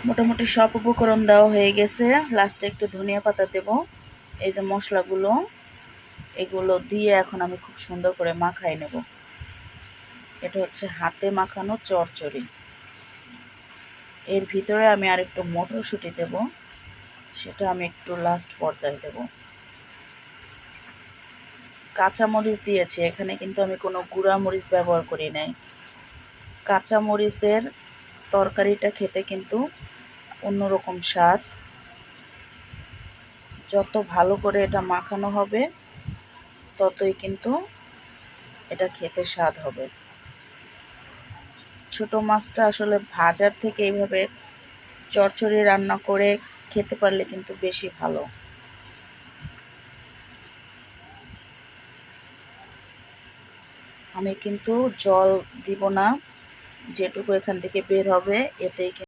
মোটামুটি সব উপকরণ দেওয়া হয়ে গেছে। লাস্টে একটু ধনিয়া পাতা দেব। এই যে মশলাগুলো, এগুলো দিয়ে এখন আমি খুব সুন্দর করে মাখাই নেব। এটা হচ্ছে হাতে মাখানো চচ্চড়ি। এর ভিতরে আমি আর একটু মটরশুঁটি দেব, সেটা আমি একটু লাস্ট পর্যায়ে দেব। কাঁচা মরিচ দিয়েছি এখানে, কিন্তু আমি কোনো গুঁড়া মরিচ ব্যবহার করি নাই। কাঁচা মরিচের তরকারিটা খেতে কিন্তু অন্যরকম স্বাদ। যত ভালো করে এটা মাখানো হবে ততই কিন্তু এটা খেতে স্বাদ হবে। ছোট মাছটা আসলে ভাজার থেকে এইভাবে চচ্চড়ি রান্না করে খেতে পারলে কিন্তু বেশি ভালো। আমি কিন্তু জল দিব না, যেটুকু এখান থেকে বের হবে এতেই